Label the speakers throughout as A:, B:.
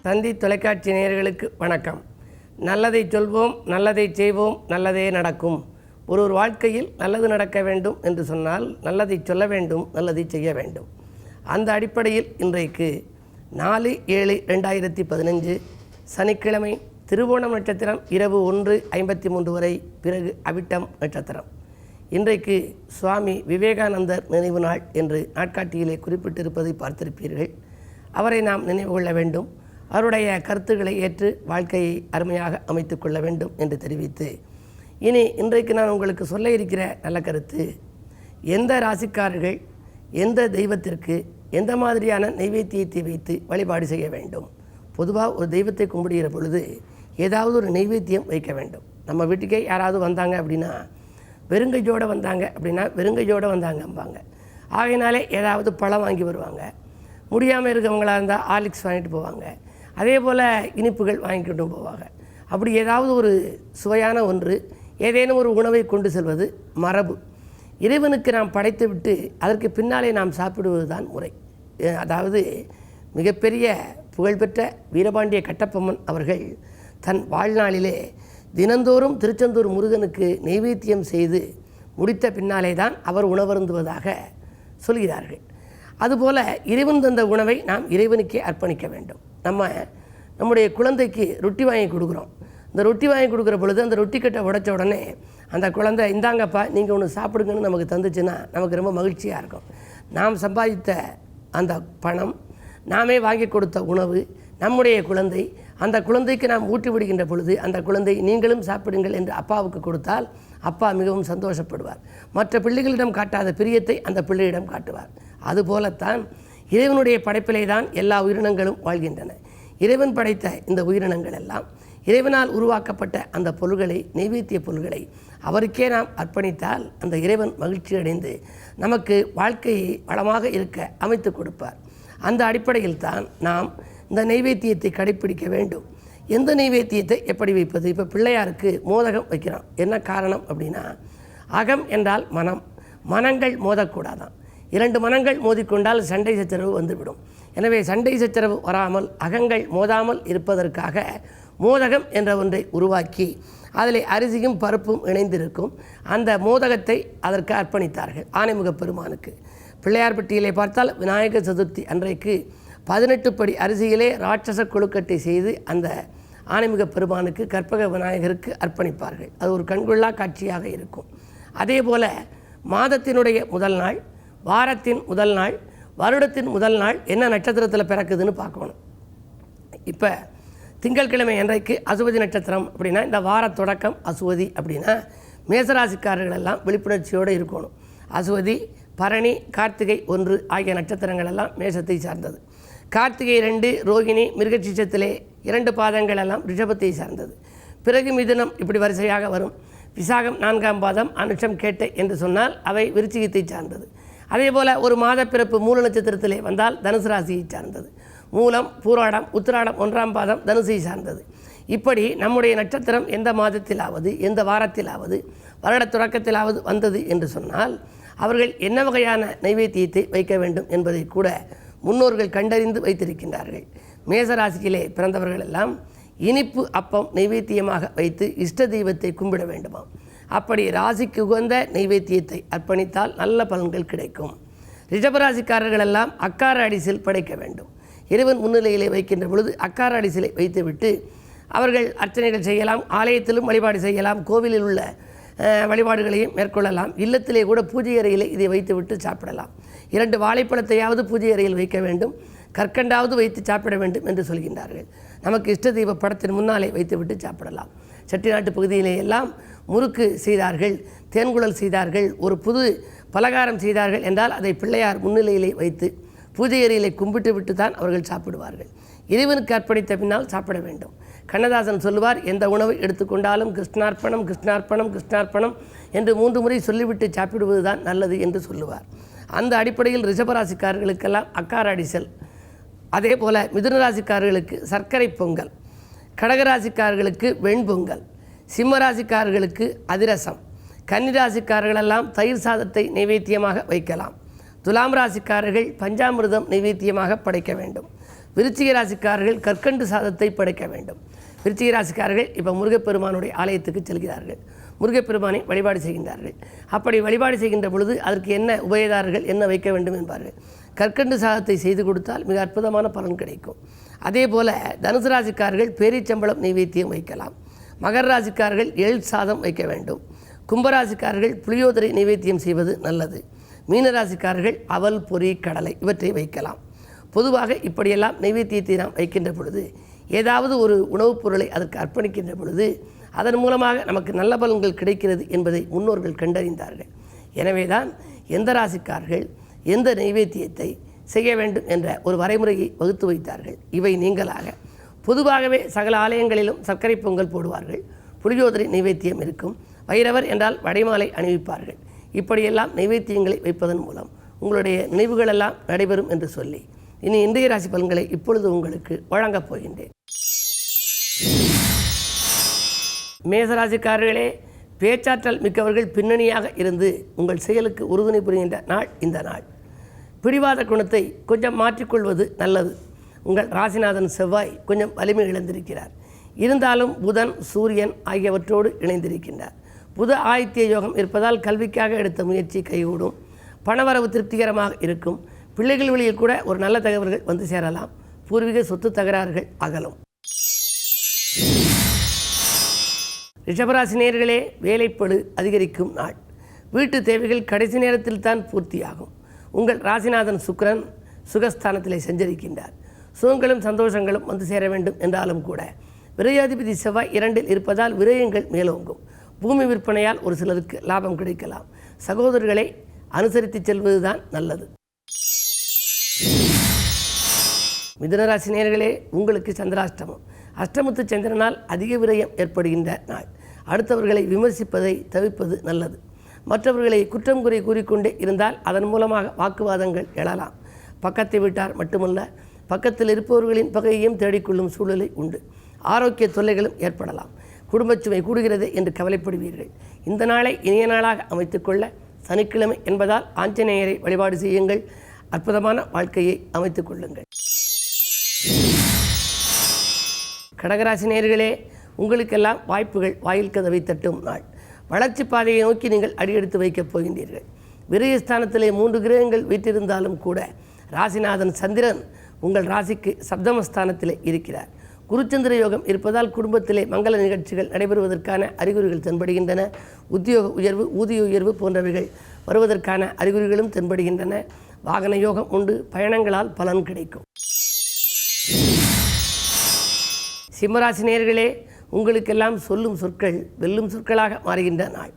A: தந்தி தொலைக்காட்சி நேயர்களுக்கு வணக்கம். நல்லதை சொல்வோம், நல்லதை செய்வோம், நல்லதே நடக்கும். ஒரு வாழ்க்கையில் நல்லது நடக்க வேண்டும் என்று சொன்னால் நல்லதை சொல்ல வேண்டும், நல்லதை செய்ய வேண்டும். அந்த அடிப்படையில் இன்றைக்கு 4/7/2015 சனிக்கிழமை திருவோணம் நட்சத்திரம் இரவு 1:53 வரை, பிறகு அவிட்டம் நட்சத்திரம். இன்றைக்கு சுவாமி விவேகானந்தர் நினைவு நாள் என்று நாட்காட்டியிலே குறிப்பிட்டிருப்பதை பார்த்திருப்பீர்கள். அவரை நாம் நினைவு கொள்ள வேண்டும், அவருடைய கருத்துக்களை ஏற்று வாழ்க்கையை அருமையாக அமைத்து கொள்ள வேண்டும் என்று தெரிவித்து, இன்றைக்கு நான் உங்களுக்கு சொல்ல இருக்கிற நல்ல கருத்து, எந்த ராசிக்காரர்கள் எந்த தெய்வத்திற்கு எந்த மாதிரியான நைவேத்தியத்தை வைத்து வழிபாடு செய்ய வேண்டும். பொதுவாக ஒரு தெய்வத்தை கும்பிடுகிற பொழுது ஏதாவது ஒரு நைவேத்தியம் வைக்க வேண்டும். நம்ம வீட்டுக்கே யாராவது வந்தாங்க அப்படின்னா வெறுங்கையோடு வந்தாங்க அப்படின்னா வெறுங்கையோடு வந்தாங்கம்பாங்க. ஆகையினாலே ஏதாவது பழம் வாங்கி வருவாங்க. முடியாமல் இருக்கவங்களாக இருந்தால் ஆர்லிக்ஸ் வாங்கிட்டு போவாங்க. அதே போல் இனிப்புகள் வாங்கிக்கிட்டும் போவாங்க. அப்படி ஏதாவது ஒரு சுவையான ஒன்று, ஏதேனும் ஒரு உணவை கொண்டு செல்வது மரபு. இறைவனுக்கு நாம் படைத்து விட்டு அதற்கு பின்னாலே நாம் சாப்பிடுவது தான் முறை. அதாவது மிகப்பெரிய புகழ்பெற்ற வீரபாண்டிய கட்டபொம்மன் அவர்கள் தன் வாழ்நாளிலே தினந்தோறும் திருச்செந்தூர் முருகனுக்கு நைவேத்தியம் செய்து முடித்த பின்னாலே தான் அவர் உணவருந்துவதாக சொல்கிறார்கள். அதுபோல் இறைவன் தந்த உணவை நாம் இறைவனுக்கே அர்ப்பணிக்க வேண்டும். நம்முடைய குழந்தைக்கு ரொட்டி வாங்கி கொடுக்குறோம். இந்த ரொட்டி வாங்கி கொடுக்குற பொழுது அந்த ரொட்டி கட்டை உடைச்ச உடனே அந்த குழந்தை இந்தாங்கப்பா நீங்கள் ஒன்று சாப்பிடுங்கன்னு நமக்கு தந்துச்சுன்னா நமக்கு ரொம்ப மகிழ்ச்சியாக இருக்கும். நாம் சம்பாதித்த அந்த பணம், நாமே வாங்கி கொடுத்த உணவு, நம்முடைய குழந்தை, அந்த குழந்தைக்கு நாம் ஊட்டி விடுகின்ற பொழுது அந்த குழந்தை நீங்களும் சாப்பிடுங்கள் என்று அப்பாவுக்கு கொடுத்தால் அப்பா மிகவும் சந்தோஷப்படுவார். மற்ற பிள்ளைகளிடம் காட்டாத பிரியத்தை அந்த பிள்ளையிடம் காட்டுவார். அதுபோலத்தான் இறைவனுடைய படைப்பிலே தான் எல்லா உயிரினங்களும் வாழ்கின்றன. இறைவன் படைத்த இந்த உயிரினங்கள் எல்லாம் இறைவனால் உருவாக்கப்பட்ட அந்த பொருள்களை, நைவேத்திய பொருள்களை அவருக்கே நாம் அர்ப்பணித்தால் அந்த இறைவன் மகிழ்ச்சி அடைந்து நமக்கு வாழ்க்கையை வளமாக இருக்க அமைத்து கொடுப்பார். அந்த அடிப்படையில் தான் நாம் இந்த நைவேத்தியத்தை கடைப்பிடிக்க வேண்டும். எந்த நைவேத்தியத்தை எப்படி வைப்பது? இப்போ பிள்ளையாருக்கு மோதகம் வைக்கிறோம். என்ன காரணம் அப்படின்னா, அகம் என்றால் மனம், மனங்கள் மோதக்கூடாதான். 2 மனங்கள் மோதிக்கொண்டால் சண்டை சச்சரவு வந்துவிடும். எனவே சண்டை சச்சரவு வராமல் அகங்கள் மோதாமல் இருப்பதற்காக மோதகம் என்ற ஒன்றை உருவாக்கி அதில் அரிசியும் பருப்பும் இணைந்திருக்கும். அந்த மோதகத்தை அதற்கு அர்ப்பணித்தார்கள் ஆனைமுக பெருமானுக்கு. பிள்ளையார்பட்டியிலே பார்த்தால் விநாயகர் சதுர்த்தி அன்றைக்கு 18 படி அரிசியிலே ராட்சச கொழுக்கட்டை செய்து அந்த ஆனைமுக பெருமானுக்கு, கற்பக விநாயகருக்கு அர்ப்பணிப்பார்கள். அது ஒரு கண்கொள்ளா காட்சியாக இருக்கும். அதே போல் மாதத்தினுடைய முதல் நாள், வாரத்தின் முதல் நாள், வருடத்தின் முதல் நாள் என்ன நட்சத்திரத்தில் பிறக்குதுன்னு பார்க்கணும். இப்போ திங்கட்கிழமை அன்றைக்கு அசுவதி நட்சத்திரம் அப்படின்னா இந்த வார தொடக்கம் அசுவதி அப்படின்னா மேசராசிக்காரர்கள் எல்லாம் விழிப்புணர்ச்சியோடு இருக்கணும். அசுவதி, பரணி, கார்த்திகை 1 ஆகிய நட்சத்திரங்கள் எல்லாம் மேசத்தை சார்ந்தது. கார்த்திகை 2, ரோகிணி, மிருகசீஷத்திலே 2 பாதங்கள் எல்லாம் ரிஷபத்தை சார்ந்தது. பிறகு மிதுனம், இப்படி வரிசையாக வரும். விசாகம் 4ஆம் பாதம், அனுஷம், கேட்டை என்று சொன்னால் அவை விருச்சிகத்தை சார்ந்தது. அதே போல் ஒரு மாத பிறப்பு மூல நட்சத்திரத்திலே வந்தால் தனுசு ராசியை சார்ந்தது. மூலம், பூராடம், உத்திராடம் 1ஆம் பாதம் தனுசை சார்ந்தது. இப்படி நம்முடைய நட்சத்திரம் எந்த மாதத்திலாவது எந்த வாரத்திலாவது வருட தொடக்கத்திலாவது வந்தது என்று சொன்னால் அவர்கள் என்ன வகையான நைவேத்தியத்தை வைக்க வேண்டும் என்பதை கூட முன்னோர்கள் கண்டறிந்து வைத்திருக்கின்றார்கள். மேசராசியிலே பிறந்தவர்கள் எல்லாம் இனிப்பு அப்பம் நைவேத்தியமாக வைத்து இஷ்ட தெய்வத்தை கும்பிட வேண்டுமாம். அப்படி ராசிக்கு உகந்த நைவேத்தியத்தை அர்ப்பணித்தால் நல்ல பலன்கள் கிடைக்கும். ரிஷபராசிக்காரர்கள் எல்லாம் அக்கார அடிசில் படைக்க வேண்டும். இறைவன் முன்னிலையிலே வைக்கின்ற பொழுது அக்கார அடிசிலை வைத்துவிட்டு அவர்கள் அர்ச்சனைகள் செய்யலாம், ஆலயத்திலும் வழிபாடு செய்யலாம், கோவிலில் உள்ள வழிபாடுகளையும் மேற்கொள்ளலாம். இல்லத்திலே கூட பூஜை அறையில் இதை வைத்துவிட்டு சாப்பிடலாம். 2 வாழைப்பழத்தையாவது பூஜை அறையில் வைக்க வேண்டும், கற்கண்டாவது வைத்து சாப்பிட வேண்டும் என்று சொல்கின்றார்கள். நமக்கு இஷ்ட தெய்வ படத்தின் முன்னாலே வைத்துவிட்டு சாப்பிடலாம். செட்டிநாட்டு பகுதியிலே எல்லாம் முறுக்கு செய்தார்கள், தேன்குழல் செய்தார்கள், ஒரு புது பலகாரம் செய்தார்கள் என்றால் அதை பிள்ளையார் முன்னிலையிலே வைத்து பூஜை அறையிலே கும்பிட்டு விட்டு தான் அவர்கள் சாப்பிடுவார்கள். இறைவனுக்கு அர்ப்பணித்த பின்னால் சாப்பிட வேண்டும். கண்ணதாசன் சொல்லுவார், எந்த உணவை எடுத்துக்கொண்டாலும் கிருஷ்ணார்ப்பணம், கிருஷ்ணார்ப்பணம், கிருஷ்ணார்ப்பணம் என்று 3 முறை சொல்லிவிட்டு சாப்பிடுவது தான் நல்லது என்று சொல்லுவார். அந்த அடிப்படையில் ரிஷபராசிக்காரர்களுக்கெல்லாம் அக்கார அடிசல், அதே போல் மிதுனராசிக்காரர்களுக்கு சர்க்கரை பொங்கல், கடகராசிக்காரர்களுக்கு வெண்பொங்கல், சிம்மராசிக்காரர்களுக்கு அதிரசம், கன்னிராசிக்காரர்களெல்லாம் தயிர் சாதத்தை நைவேத்தியமாக வைக்கலாம். துலாம் ராசிக்காரர்கள் பஞ்சாமிர்தம் நைவேத்தியமாக படைக்க வேண்டும். விருச்சிக ராசிக்காரர்கள் கற்கண்டு சாதத்தை படைக்க வேண்டும். விருச்சிக ராசிக்காரர்கள் இப்போ முருகப்பெருமானுடைய ஆலயத்துக்கு செல்கிறார்கள். முருகப்பெருமானை வழிபாடு செய்கின்றார்கள். அப்படி வழிபாடு செய்கின்ற பொழுது அதற்கு என்ன உபயதாரர்கள் என்ன வைக்க வேண்டும் என்பார்கள். கற்கண்டு சாதத்தை செய்து கொடுத்தால் மிக அற்புதமான பலன் கிடைக்கும். அதே போல் தனுசு ராசிக்காரர்கள் பேரிச்சம்பளம் நைவேத்தியம் வைக்கலாம். மகர ராசிக்காரர்கள் எள் சாதம் வைக்க வேண்டும். கும்பராசிக்காரர்கள் புளியோதரை நைவேத்தியம் செய்வது நல்லது. மீனராசிக்காரர்கள் அவல் பொறி கடலை இவற்றை வைக்கலாம். பொதுவாக இப்படியெல்லாம் நைவேத்தியத்தை நாம் வைக்கின்ற பொழுது ஏதாவது ஒரு உணவுப் பொருளை அதற்கு அர்ப்பணிக்கின்ற பொழுது அதன் மூலமாக நமக்கு நல்ல பலன்கள் கிடைக்கிறது என்பதை முன்னோர்கள் கண்டறிந்தார்கள். எனவே தான் எந்த ராசிக்காரர்கள் எந்த நைவேத்தியத்தை செய்ய வேண்டும் என்ற ஒரு வரைமுறையை வகுத்து வைத்தார்கள். இவை நீங்களாக பொதுவாகவே சகல ஆலயங்களிலும் சர்க்கரை பொங்கல் போடுவார்கள். புளியோதரை நைவேத்தியம் இருக்கும். வைரவர் என்றால் வடைமாலை அணிவிப்பார்கள். இப்படியெல்லாம் நைவேத்தியங்களை வைப்பதன் மூலம் உங்களுடைய நினைவுகளெல்லாம் நடைபெறும் என்று சொல்லி இனி இன்றைய ராசி பலன்களை இப்பொழுது உங்களுக்கு வழங்கப் போகின்றேன். மேசராசிக்காரர்களே, பேச்சாற்றல் மிக்கவர்கள் பின்னணியாக இருந்து உங்கள் செயலுக்கு உறுதுணை புரிகின்ற நாள் இந்த நாள். பிடிவாத குணத்தை கொஞ்சம் மாற்றிக்கொள்வது நல்லது. உங்கள் ராசிநாதன் செவ்வாய் கொஞ்சம் வலிமை இழந்திருக்கிறார். இருந்தாலும் புதன் சூரியன் ஆகியவற்றோடு இணைந்திருக்கின்றார். புத ஆதித்ய யோகம் இருப்பதால் கல்விக்காக எடுத்த முயற்சி கைகூடும். பணவரவு திருப்திகரமாக இருக்கும். பிள்ளைகள் வழியில் கூட ஒரு நல்ல தகவல்கள் வந்து சேரலாம். பூர்வீக சொத்து தகராறுகள் அகலும். ரிஷபராசி நேயர்களே, வேலைப்பளு அதிகரிக்கும் நாள். வீட்டு தேவைகள் கடைசி நேரத்தில் தான் பூர்த்தியாகும். உங்கள் ராசிநாதன் சுக்கிரன் சுகஸ்தானத்திலே சஞ்சரிக்கின்றார். சுகங்களும் சந்தோஷங்களும் வந்து சேர வேண்டும் என்றாலும் கூட விரையாதிபதி செவ்வாய் 2இல் இருப்பதால் விரயங்கள் மேலோங்கும். பூமி விற்பனையால் ஒரு சிலருக்கு லாபம் கிடைக்கலாம். சகோதரர்களை அனுசரித்து செல்வதுதான் நல்லது. மிதுனராசி நேயர்களே, உங்களுக்கு சந்திராஷ்டமம். அஷ்டமத்து சந்திரனால் அதிக விரயம் ஏற்படுகின்ற நாள். அடுத்தவர்களை விமர்சிப்பதை தவிர்ப்பது நல்லது. மற்றவர்களை குற்றம் குறை கூறிக்கொண்டே இருந்தால் அதன் மூலமாக வாக்குவாதங்கள் எழலாம். பக்கத்தை விட்டார் மட்டுமல்ல, பக்கத்தில் இருப்பவர்களின் பகையையும் தேடிக்கொள்ளும் சூழலை உண்டு. ஆரோக்கிய தொல்லைகளும் ஏற்படலாம். குடும்பச்சுமை கூடுகிறது என்று கவலைப்படுவீர்கள். இந்த நாளை இனிய நாளாக அமைத்துக்கொள்ள சனிக்கிழமை என்பதால் ஆஞ்சநேயரை வழிபாடு செய்யுங்கள். அற்புதமான வாழ்க்கையை அமைத்துக் கொள்ளுங்கள். கடகராசி நேயர்களே, உங்களுக்கெல்லாம் வாய்ப்புகள் வாயில் கதவை தட்டும் நாள். வளர்ச்சி பாதையை நோக்கி நீங்கள் அடியெடுத்து வைக்கப் போகின்றீர்கள். விரயஸ்தானத்திலே 3 கிரகங்கள் வீற்றிருந்தாலும் கூட ராசிநாதன் சந்திரன் உங்கள் ராசிக்கு சப்தமஸ்தானத்திலே இருக்கிறார். குருச்சந்திர யோகம் இருப்பதால் குடும்பத்திலே மங்கள நிகழ்ச்சிகள் நடைபெறுவதற்கான அறிகுறிகள் தென்படுகின்றன. உத்தியோக உயர்வு ஊதிய உயர்வு போன்றவைகள் வருவதற்கான அறிகுறிகளும் தென்படுகின்றன. வாகன யோகம் உண்டு. பயணங்களால் பலன் கிடைக்கும். சிம்மராசி நேயர்களே, உங்களுக்கெல்லாம் சொல்லும் சொற்கள் வெல்லும் சொற்களாக மாறுகின்ற நாள்.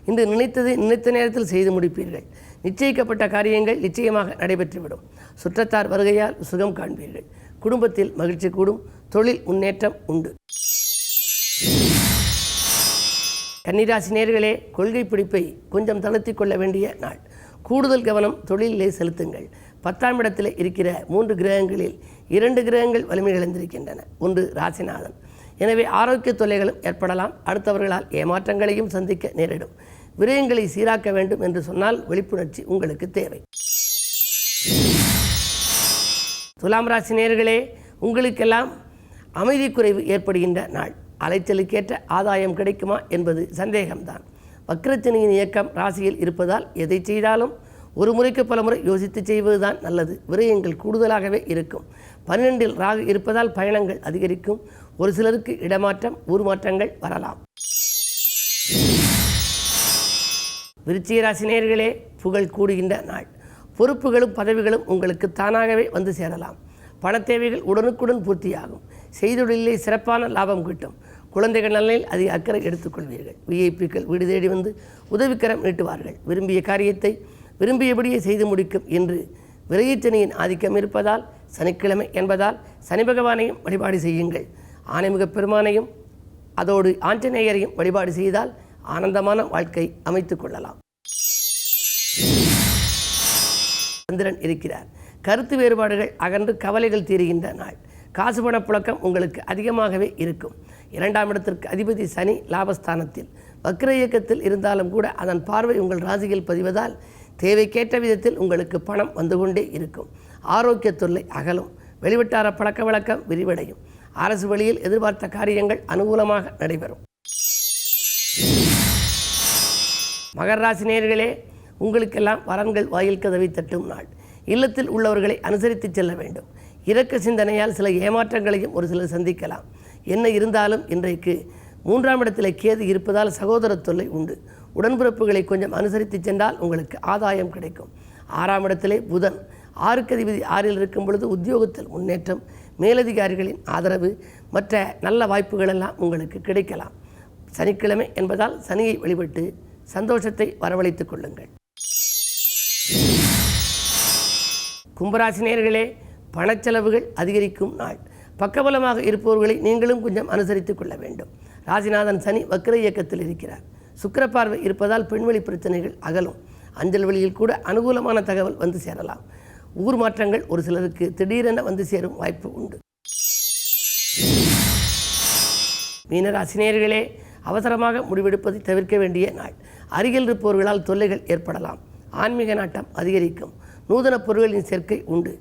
A: இன்று நினைத்ததை நினைத்த நேரத்தில் செய்து முடிப்பீர்கள். நிச்சயிக்கப்பட்ட காரியங்கள் நிச்சயமாக நடைபெற்றுவிடும். சுற்றத்தார் வருகையால் சுகம் காண்பீர்கள். குடும்பத்தில் மகிழ்ச்சி கூடும். தொழில் முன்னேற்றம் உண்டு. கன்னிராசி நேயர்களே, கொள்கை பிடிப்பை கொஞ்சம் தளர்த்தி கொள்ள வேண்டிய நாள். கூடுதல் கவனம் தொழிலிலே செலுத்துங்கள். 10ஆம் இடத்தில் இருக்கிற 3 கிரகங்களில் 2 கிரகங்கள் வலிமை இழந்திருக்கின்றன. 1 ராசிநாதன். எனவே ஆரோக்கிய தொல்லைகளும் ஏற்படலாம். அடுத்தவர்களால் ஏமாற்றங்களையும் சந்திக்க நேரிடும். விரயங்களை சீராக்க வேண்டும் என்று சொன்னால் விழிப்புணர்ச்சி உங்களுக்கு தேவை. துலாம் ராசி நேயர்களே, உங்களுக்கெல்லாம் அமைதி குறைவு ஏற்படுகின்ற நாள். அலைச்சலுக்கேற்ற ஆதாயம் கிடைக்குமா என்பது சந்தேகம்தான். வக்ரச்சனியின் இயக்கம் ராசியில் இருப்பதால் எதை செய்தாலும் ஒரு முறைக்கு பல முறை யோசித்து செய்வதுதான் நல்லது. விரயங்கள் கூடுதலாகவே இருக்கும். 12இல் ராகு இருப்பதால் பயணங்கள் அதிகரிக்கும். ஒரு சிலருக்கு இடமாற்றம் ஊர் மாற்றங்கள் வரலாம். விருச்சிக ராசி நேயர்களே, புகழ் கூடுகின்ற நாள். பொறுப்புகளும் பதவிகளும் உங்களுக்கு தானாகவே வந்து சேரலாம். பண தேவைகள் உடனுக்குடன் பூர்த்தியாகும். செய்தொழிலே சிறப்பான லாபம் கிட்டும். குழந்தைகள் நலனில் அதிக அக்கறை எடுத்துக்கொள்வீர்கள். விஐபிக்கள் வீடு தேடி வந்து உதவிக்கரம் நீட்டுவார்கள். விரும்பிய காரியத்தை விரும்பியபடியே செய்து முடிக்கும் என்று விரையச்சனியின் ஆதிக்கம் இருப்பதால் சனிக்கிழமை என்பதால் சனி பகவானையும் வழிபாடு செய்யுங்கள். ஆனைமுகப் பெருமானையும் அதோடு ஆஞ்சநேயரையும் வழிபாடு செய்தால் ஆனந்தமான வாழ்க்கை அமைத்துக் கொள்ளலாம். சந்திரன் இருக்கிறார். கருத்து வேறுபாடுகள் அகன்று கவலைகள் தீருகின்ற நாள். காசு பண புழக்கம் உங்களுக்கு அதிகமாகவே இருக்கும். 2ஆம் இடத்திற்கு அதிபதி சனி லாபஸ்தானத்தில் வக்ர இயக்கத்தில் இருந்தாலும் கூட அதன் பார்வை உங்கள் ராசியில் பதிவதால் தேவைக்கேற்ற விதத்தில் உங்களுக்கு பணம் வந்து கொண்டே இருக்கும். ஆரோக்கிய தொல்லை அகலும். வெளிவட்டார பழக்க வழக்கம் விரிவடையும். அரசு வழியில் எதிர்பார்த்த காரியங்கள் அனுகூலமாக நடைபெறும். மகர ராசி நேயர்களே, உங்களுக்கெல்லாம் வரன்கள் வாயில் கதவை தட்டும் நாள். இல்லத்தில் உள்ளவர்களை அனுசரித்து செல்ல வேண்டும். இரக்க சிந்தனையால் சில ஏமாற்றங்களையும் ஒரு சிலர் சந்திக்கலாம். என்ன இருந்தாலும் இன்றைக்கு 3ஆம் இடத்தில் கேது இருப்பதால் சகோதர தொல்லை உண்டு. உடன்பிறப்புகளை கொஞ்சம் அனுசரித்து சென்றால் உங்களுக்கு ஆதாயம் கிடைக்கும். 6ஆம் இடத்திலே புதன் 6க்கு அதிபதி 6இல் இருக்கும் பொழுது உத்தியோகத்தில் முன்னேற்றம், மேலதிகாரிகளின் ஆதரவு, மற்ற நல்ல வாய்ப்புகள் எல்லாம் உங்களுக்கு கிடைக்கலாம். சனிக்கிழமை என்பதால் சனியை வழிபட்டு சந்தோஷத்தை வரவழைத்துக் கொள்ளுங்கள். கும்பராசி நேயர்களே, பணச்செலவுகள் அதிகரிக்கும் நாள். பக்கபலமாக இருப்பவர்களை நீங்களும் கொஞ்சம் அனுசரித்துக் கொள்ள வேண்டும். ராசிநாதன் சனி வக்ர இயக்கத்தில் இருக்கிறார். சுக்கிர பார்வை இருப்பதால் பெண்வெளி பிரச்சனைகள் அகலும். அஞ்சல் வழியில் கூட அனுகூலமான தகவல் வந்து சேரலாம். ஊர் மாற்றங்கள் ஒரு சிலருக்கு திடீரென வந்து சேரும் வாய்ப்பு உண்டு. மீனராசி நேயர்களே, அவசரமாக முடிவெடுப்பதை தவிர்க்க வேண்டிய நாள். அருகில் இருப்பவர்களால் தொல்லைகள் ஏற்படலாம். ஆன்மீக நாட்டம் அதிகரிக்கும். நூதன பொருட்களின் சேர்க்கை உண்டு.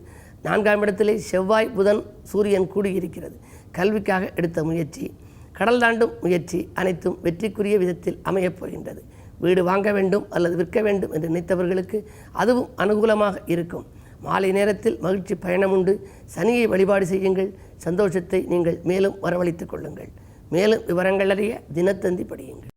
A: 4ஆம் இடத்திலே செவ்வாய் புதன் சூரியன் கூடியிருக்கிறது. கல்விக்காக எடுத்த முயற்சி, கடல் தாண்டும் முயற்சி அனைத்தும் வெற்றிக்குரிய விதத்தில் அமையப் போகின்றது. வீடு வாங்க வேண்டும் அல்லது விற்க வேண்டும் என்று நினைத்தவர்களுக்கு அதுவும் அனுகூலமாக இருக்கும். மாலை நேரத்தில் மகிழ்ச்சி பயணம் உண்டு. சனியை வழிபாடு செய்யுங்கள். சந்தோஷத்தை நீங்கள் மேலும் வரவழைத்துக் கொள்ளுங்கள். மேலும் விவரங்கள் அறிய தினத்தந்தி படியுங்கள்.